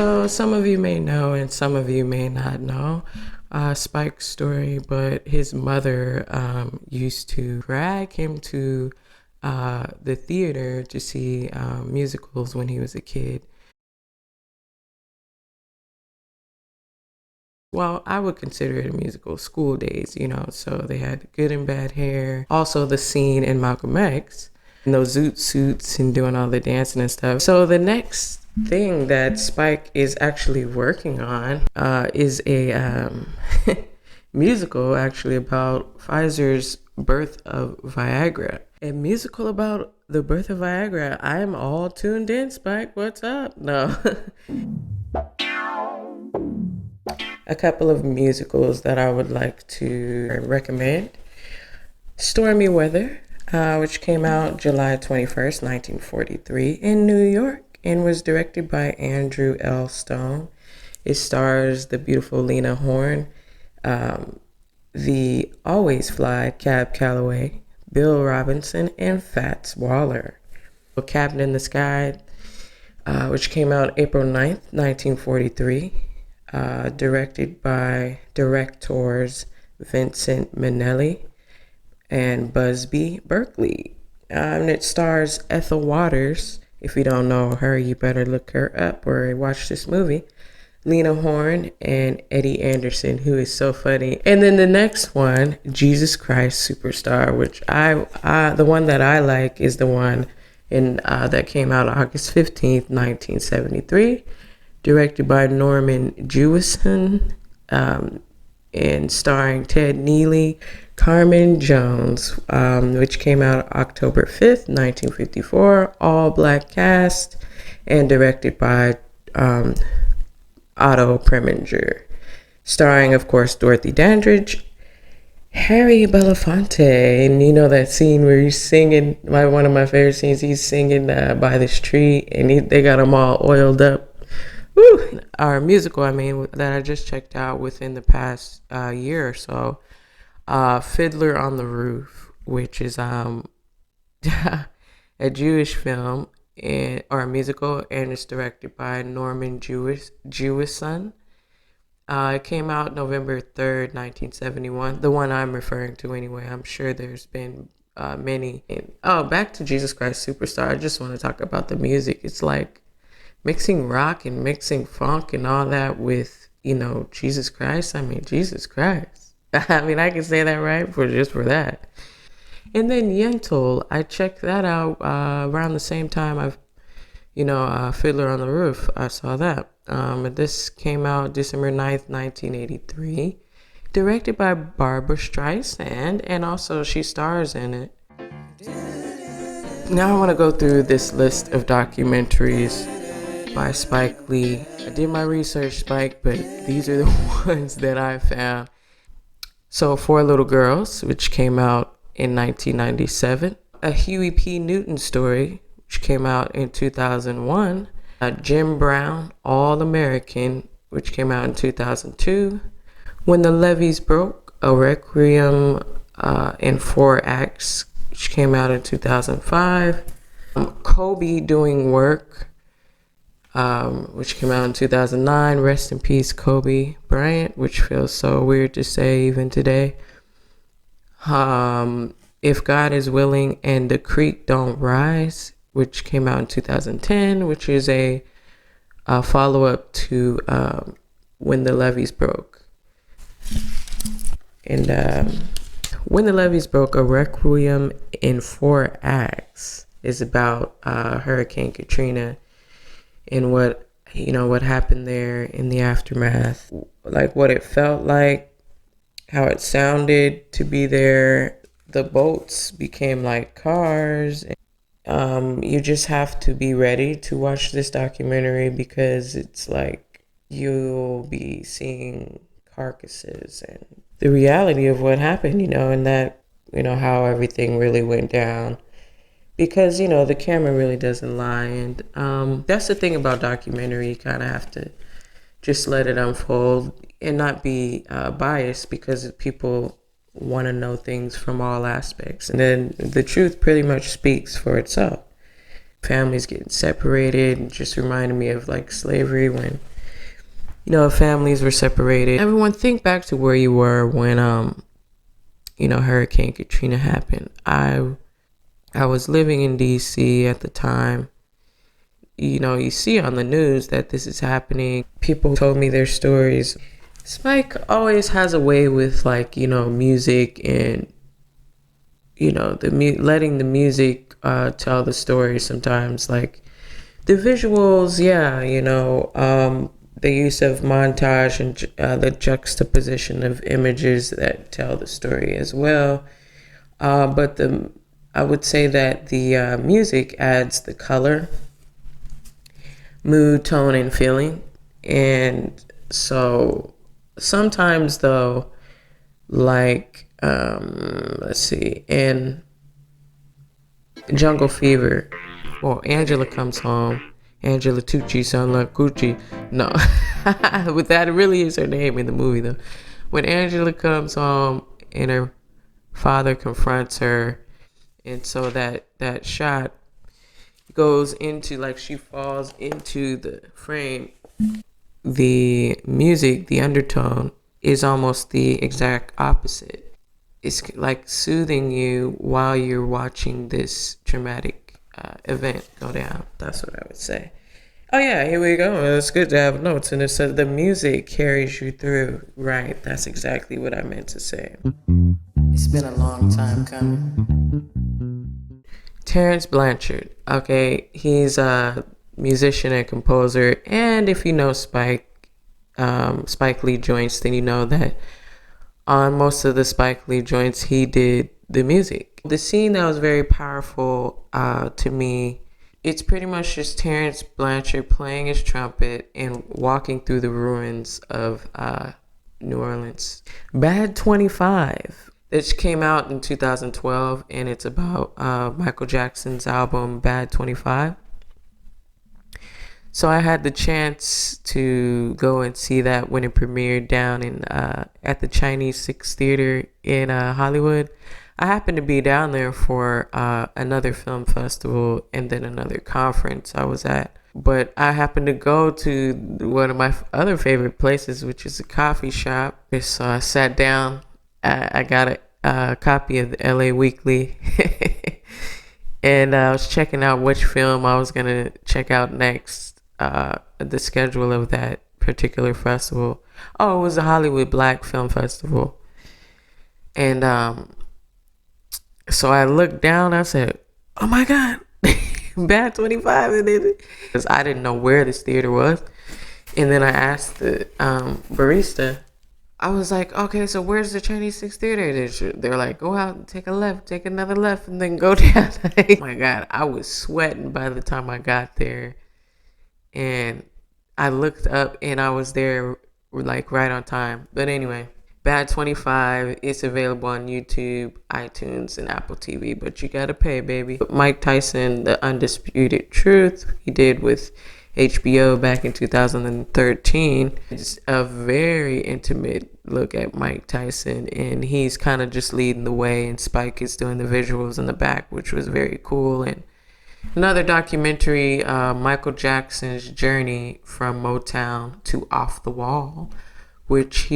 So some of you may know and some of you may not know Spike's story, but his mother used to drag him to the theater to see musicals when he was a kid. Well, I would consider it a musical, School Days, so they had Good and Bad Hair. Also the scene in Malcolm X, and those zoot suits and doing all the dancing and stuff. So the next thing that Spike is actually working on is a musical actually about Pfizer's birth of Viagra. A musical about the birth of Viagra. I am all tuned in, Spike. What's up? No. A couple of musicals that I would like to recommend. Stormy Weather, which came out July 21st, 1943 in New York and was directed by Andrew L. Stone. It stars the beautiful Lena Horne, the always fly Cab Calloway, Bill Robinson, and Fats Waller. Cabin in the Sky, which came out April 9th, 1943. Directed by directors Vincent Minnelli and Busby Berkeley. And it stars Ethel Waters. If you don't know her, you better look her up or watch this movie. Lena Horne and Eddie Anderson, who is so funny. And then the next one, Jesus Christ Superstar, which the one that I like is the one that came out August 15th, 1973. Directed by Norman Jewison, and starring Ted Neely, Carmen Jones, which came out October 5th, 1954, all black cast, and directed by Otto Preminger. Starring, of course, Dorothy Dandridge, Harry Belafonte, and you know that scene where he's singing, one of my favorite scenes, he's singing by this tree, and they got him all oiled up. Woo! Our musical, that I just checked out within the past year or so, Fiddler on the Roof, which is a Jewish film or a musical, and it's directed by Norman Jewison. It came out November 3rd, 1971. The one I'm referring to anyway. I'm sure there's been many. Back to Jesus Christ Superstar. I just want to talk about the music. It's like mixing rock and mixing funk and all that with, Jesus Christ. Jesus Christ. I can say that right for that. And then Yentl, I checked that out around the same time Fiddler on the Roof. I saw that. This came out December 9th, 1983. Directed by Barbara Streisand, and also she stars in it. Now I want to go through this list of documentaries by Spike Lee. I did my research, Spike, but these are the ones that I found. So, Four Little Girls, which came out in 1997. A Huey P. Newton story, which came out in 2001. Jim Brown, All American, which came out in 2002. When the Levees Broke, a Requiem in 4 acts, which came out in 2005. Kobe Doing Work, which came out in 2009. Rest in peace, Kobe Bryant, which feels so weird to say even today. If God is Willing and The Creek Don't Rise, which came out in 2010, which is a follow-up to When the Levees Broke. And When the Levees Broke, a Requiem in 4 acts, is about Hurricane Katrina and what happened there in the aftermath, like what it felt like, how it sounded to be there. The boats became like cars. You just have to be ready to watch this documentary because it's like you'll be seeing carcasses and the reality of what happened, and that, how everything really went down. Because, the camera really doesn't lie. And that's the thing about documentary. You kind of have to just let it unfold and not be biased, because people want to know things from all aspects. And then the truth pretty much speaks for itself. Families getting separated, and just reminded me of like slavery when families were separated. Everyone think back to where you were when Hurricane Katrina happened. I was living in DC at the time. You see on the news that this is happening. People told me their stories. Spike always has a way with music and letting the music tell the story sometimes. Like the visuals, the use of montage and the juxtaposition of images that tell the story as well. But I would say that the music adds the color, mood, tone, and feeling. And so sometimes though, let's see, in Jungle Fever, well, Angela comes home. Angela Tucci, sound like Gucci. No, but that really is her name in the movie though. When Angela comes home and her father confronts her, and so that shot goes into she falls into the frame. The music, the undertone is almost the exact opposite. It's like soothing you while you're watching this traumatic event go down. That's what I would say. Oh yeah, here we go. It's good to have notes. And it says the music carries you through. Right, that's exactly what I meant to say. It's been a long time coming. Terence Blanchard. Okay, he's a musician and composer. And if you know Spike Lee joints, then you know that on most of the Spike Lee joints, he did the music. The scene that was very powerful to me, it's pretty much just Terence Blanchard playing his trumpet and walking through the ruins of New Orleans. Bad 25. It came out in 2012, and it's about Michael Jackson's album Bad 25. So I had the chance to go and see that when it premiered down in at the Chinese Six Theater in Hollywood. I happened to be down there for another film festival and then another conference I was at. But I happened to go to one of my other favorite places, which is a coffee shop. So I sat down. I got a copy of the LA Weekly. And I was checking out which film I was going to check out next. The schedule of that particular festival. Oh, it was the Hollywood Black Film Festival. And so I looked down, I said, oh my God, Bad 25 in it. Because I didn't know where this theater was. And then I asked the barista, I was like, okay, so where's the Chinese Six Theater? They're like, go out and take a left, take another left, and then go down. Oh my God, I was sweating by the time I got there. And I looked up and I was there right on time. But anyway, Bad 25 is available on YouTube, iTunes, and Apple TV. But you gotta pay, baby. Mike Tyson, The Undisputed Truth, he did with HBO back in 2013. It's a very intimate look at Mike Tyson, and he's kind of just leading the way, and Spike is doing the visuals in the back, which was very cool. And another documentary, Michael Jackson's journey from Motown to Off the Wall, which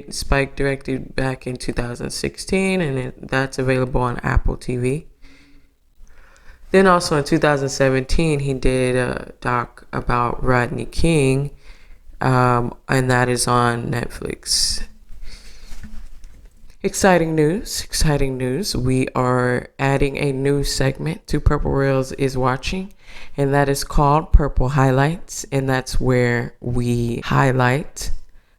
Spike directed back in 2016, and that's available on Apple TV. Then also in 2017, he did a doc about Rodney King, and that is on Netflix. Exciting news. We are adding a new segment to Purple Rails is Watching, and that is called Purple Highlights, and that's where we highlight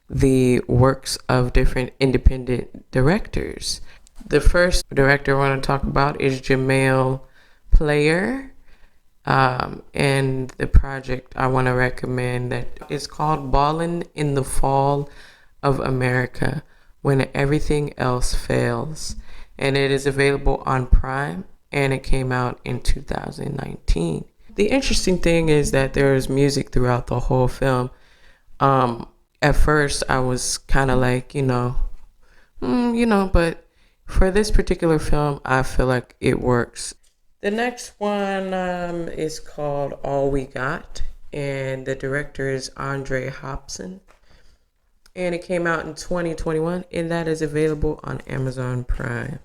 the works of different independent directors. The first director I want to talk about is Jamail Player, and the project I want to recommend that is called Ballin' in the Fall of America, When Everything Else Fails, and it is available on Prime, and it came out in 2019. The interesting thing is that there is music throughout the whole film. At first I was kind of like, but for this particular film, I feel like it works. The next one is called All We Got, and the director is Andre Hobson. and it came out in 2021, and that is available on Amazon Prime.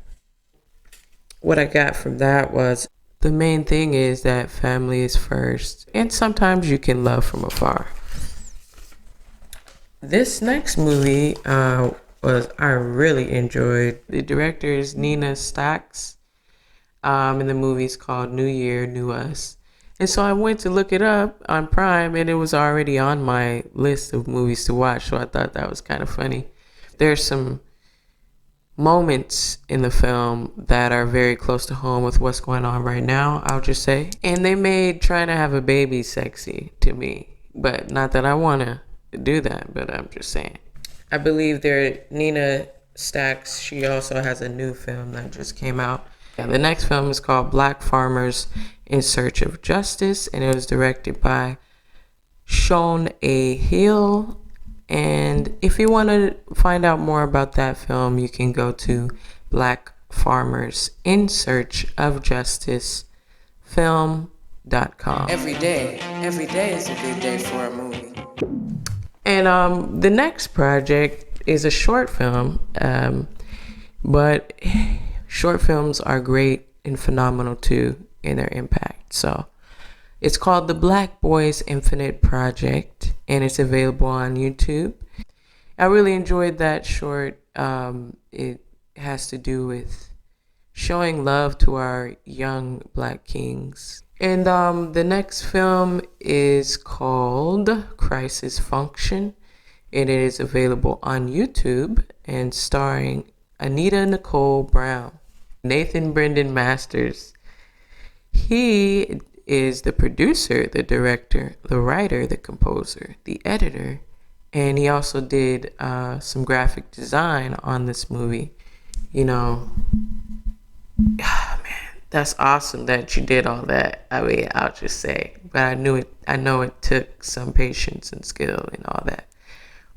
What I got from that was the main thing is that family is first, and sometimes you can love from afar. This next movie was I really enjoyed. The director is Nina Stacks, and the movie's called New Year, New Us. And so I went to look it up on Prime, and it was already on my list of movies to watch. So I thought that was kind of funny. There's some moments in the film that are very close to home with what's going on right now, I'll just say. And they made trying to have a baby sexy to me. But not that I want to do that, but I'm just saying. I believe Nina Stacks, she also has a new film that just came out. Yeah, the next film is called Black Farmers in Search of Justice, and it was directed by Sean A. Hill. And if you want to find out more about that film, you can go to Black Farmers in Search of Justice film.com. Every day is a good day for a movie. And the next project is a short film, but short films are great and phenomenal too in their impact. So it's called The Black Boys Infinite Project, and it's available on YouTube. I really enjoyed that short. It has to do with showing love to our young Black kings. And the next film is called Crisis Function, and it is available on YouTube and starring Anita Nicole Brown, Nathan Brendan Masters. He is the producer, the director, the writer, the composer, the editor, and he also did some graphic design on this movie. You know, man, that's awesome that you did all that. I mean, I'll just say, but I know it took some patience and skill and all that.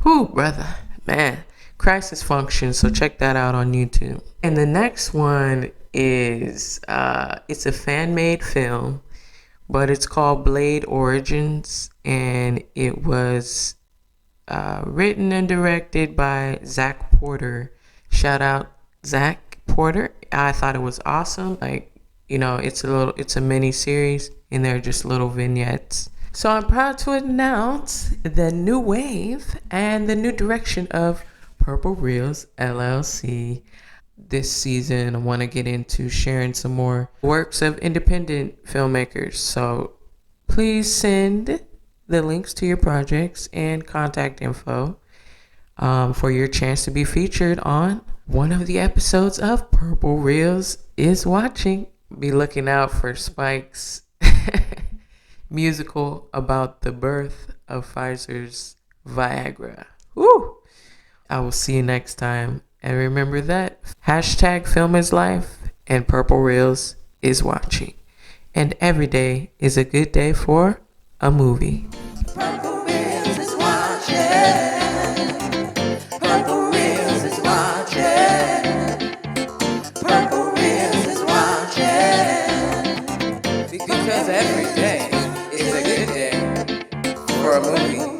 Whew, brother, man. Crisis Function, so check that out on YouTube. And the next one is, it's a fan-made film, but it's called Blade Origins, and it was written and directed by Zach Porter. Shout out Zach Porter. I thought it was awesome. Like, you know, it's a mini series, and they're just little vignettes. So I'm proud to announce the new wave and the new direction of Purple Reels LLC. This season, I want to get into sharing some more works of independent filmmakers. So please send the links to your projects and contact info for your chance to be featured on one of the episodes of Purple Reels is Watching. Be looking out for Spike's musical about the birth of Pfizer's Viagra. Woo! I will see you next time. And remember that #film is life and Purple Reels is watching. And every day is a good day for a movie. Purple Reels is watching. Purple Reels is watching. Purple Reels is watching. Because every day is a good day for a movie.